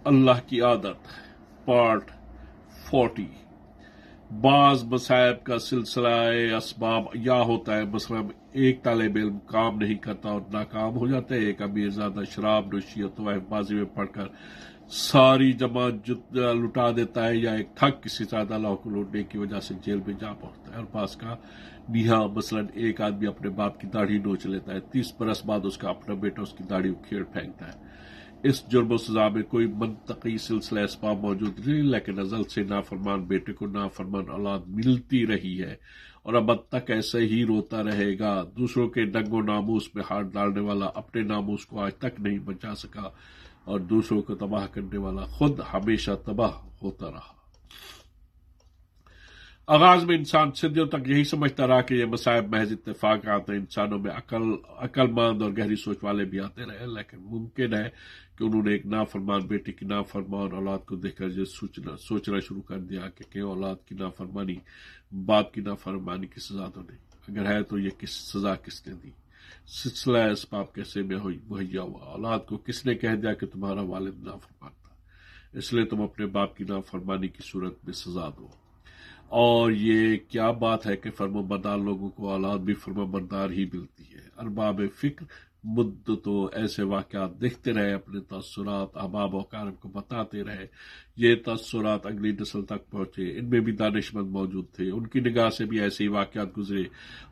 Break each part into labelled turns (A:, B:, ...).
A: اللہ کی عادت پارٹ 40 بعض مصائب کا سلسلہ اسباب یا ہوتا ہے، مثلا ایک طالب علم کام نہیں کرتا اور ناکام ہو جاتا ہے، ایک امیر زیادہ شراب نوشی اور طوائف بازی میں پڑھ کر ساری جماعت لٹا دیتا ہے، یا ایک ٹھگ کسی سادہ لاہ کو لوٹنے کی وجہ سے جیل میں جا پہنچتا ہے، اور بعض کا نیہا مثلا ایک آدمی اپنے باپ کی داڑھی نوچ لیتا ہے، 30 برس بعد اس کا اپنا بیٹا اس کی داڑھی اکھیڑ پھینکتا ہے۔ اس جرم و سزا میں کوئی منطقی سلسلہ اسباب موجود نہیں، لیکن ازل سے نافرمان بیٹے کو نافرمان اولاد ملتی رہی ہے اور اب تک ایسے ہی روتا رہے گا۔ دوسروں کے ننگ و ناموس میں ہاتھ ڈالنے والا اپنے ناموس کو آج تک نہیں بچا سکا، اور دوسروں کو تباہ کرنے والا خود ہمیشہ تباہ ہوتا رہا۔ آغاز میں انسان صدیوں تک یہی سمجھتا رہا کہ یہ مصائب محض اتفاقات ہیں، انسانوں میں عقل مند اور گہری سوچ والے بھی آتے رہے، لیکن ممکن ہے کہ انہوں نے ایک نافرمان بیٹے کی نافرمان اولاد کو دیکھ کر یہ سوچنا شروع کر دیا کہ کیوں اولاد کی نافرمانی باپ کی نافرمانی کی سزا تو نہیں، اگر ہے تو یہ سزا کس نے دی؟ سلسلہ اسباب کیسے مہیا ہوا؟ اولاد کو کس نے کہہ دیا کہ تمہارا والد نافرمان تھا، اس لیے تم اپنے باپ کی نافرمانی کی صورت میں سزا دو؟ اور یہ کیا بات ہے کہ فرمانبردار لوگوں کو اولاد بھی فرمانبردار ہی ملتی ہے؟ ارباب فکر مدتوں ایسے واقعات دیکھتے رہے، اپنے تاثرات احباب و اقارب کو بتاتے رہے، یہ تاثرات اگلی نسل تک پہنچے، ان میں بھی دانشمند موجود تھے، ان کی نگاہ سے بھی ایسے ہی واقعات گزرے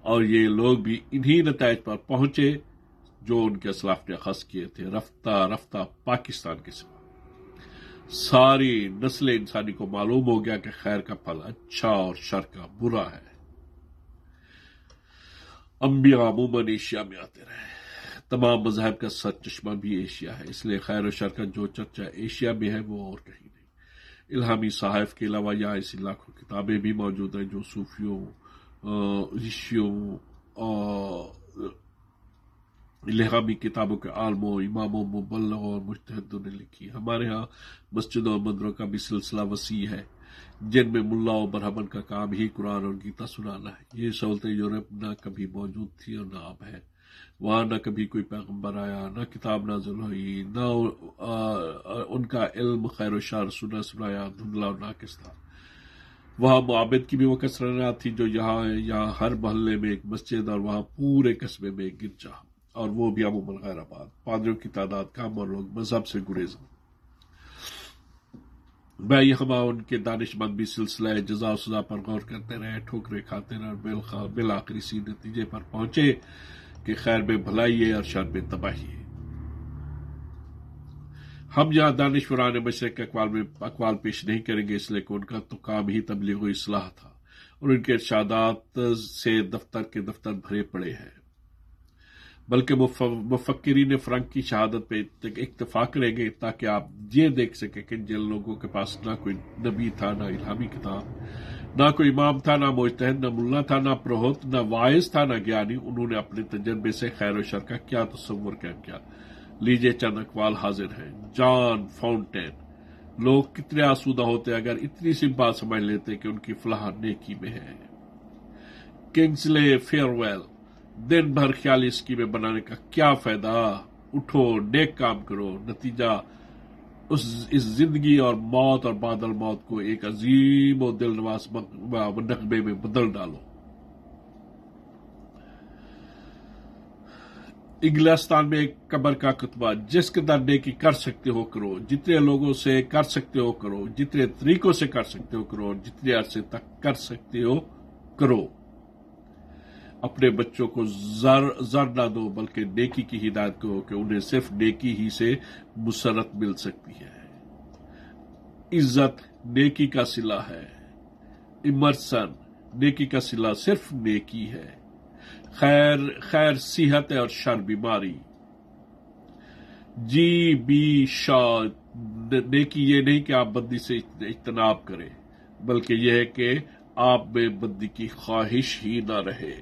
A: اور یہ لوگ بھی انہی نتائج پر پہنچے جو ان کے اسلاف نے اخذ کیے تھے۔ رفتہ رفتہ پاکستان کے سوا ساری نسل انسانی کو معلوم ہو گیا کہ خیر کا پھل اچھا اور شر کا برا ہے۔ انبیاء عموماً ایشیا میں آتے رہے، تمام مذاہب کا سرچشمہ بھی ایشیا ہے، اس لیے خیر و شر کا جو چرچا ایشیا میں ہے وہ اور کہیں نہیں۔ الہامی صحائف کے علاوہ یہاں ایسی لاکھوں کتابیں بھی موجود ہیں جو صوفیوں، رشیوں اور الہامی کتابوں کے عالموں، اماموں، مبلغوں اور مجتہدوں نے لکھی۔ ہمارے ہاں مسجدوں اور مندروں کا بھی سلسلہ وسیع ہے، جن میں ملا و برہمن کا کام ہی قرآن اور گیتا سنانا ہے۔ یہ سہولتیں یورپ نہ کبھی موجود تھی اور نہ اب ہے۔ وہاں نہ کبھی کوئی پیغمبر آیا، نہ کتاب نازل ہوئی، نہ ان کا علم خیر و شر سنایا دھندلا اور ناقص تھا۔ وہاں معابد کی بھی وہ کثرت نہ تھی جو یہاں ہر محلے میں ایک مسجد اور وہاں پورے قصبے میں ایک گرجا، اور وہ بھی عموماً غیر آباد۔ پادریوں کی تعداد کم اور لوگ مذہب سے گریز۔ میں یہاں ان کے دانش مند بھی سلسلہ جزا و سزا پر غور کرتے رہے، ٹھوکریں کھاتے رہے اور بالآخر اسی نتیجے پر پہنچے کہ خیر میں بھلائی ہے اور شر میں تباہی ہے۔ ہم یہاں دانشوران مشرق کے اقوال پیش نہیں کریں گے، اس لیے کہ ان کا تو کام ہی تبلیغ و اصلاح تھا اور ان کے ارشادات سے دفتر کے دفتر بھرے پڑے ہیں، بلکہ مفکرین فرنگ کی شہادت پہ اکتفا کریں گے تاکہ آپ یہ دیکھ سکیں کہ جن لوگوں کے پاس نہ کوئی نبی تھا، نہ الہامی کتاب، نہ کوئی امام تھا، نہ مجتہد، نہ ملا تھا، نہ پروہت، نہ واعظ تھا، نہ گیانی، انہوں نے اپنے تجربے سے خیر و شر کا کیا تصور کیا۔ لیجیے چند اقوال حاضر ہیں۔ جان فاؤنٹین: لوگ کتنے آسودہ ہوتے اگر اتنی سی بات سمجھ لیتے کہ ان کی فلاح نیکی میں ہے۔ کنگسلے فیئرویل: دن بھر خیالی اسکیمیں بنانے کا کیا فائدہ، اٹھو نیک کام کرو، نتیجہ اس زندگی اور موت اور بعد الموت کو ایک عظیم و دلنواز نغمے میں بدل ڈالو۔ انگلستان میں ایک قبر کا کتبہ: جس قدر نیکی کر سکتے ہو کرو، جتنے لوگوں سے کر سکتے ہو کرو، جتنے طریقوں سے کر سکتے ہو کرو، اور جتنے عرصے تک کر سکتے ہو کرو۔ اپنے بچوں کو زر نہ دو بلکہ نیکی کی ہدایت کرو کہ انہیں صرف نیکی ہی سے مسرت مل سکتی ہے۔ عزت نیکی کا صلہ ہے۔ ایمرسن: نیکی کا صلہ صرف نیکی ہے۔ خیر صحت ہے اور شر بیماری۔ جی بی شاہ: نیکی یہ نہیں کہ آپ بدی سے اجتناب کریں، بلکہ یہ ہے کہ آپ میں بدی کی خواہش ہی نہ رہے۔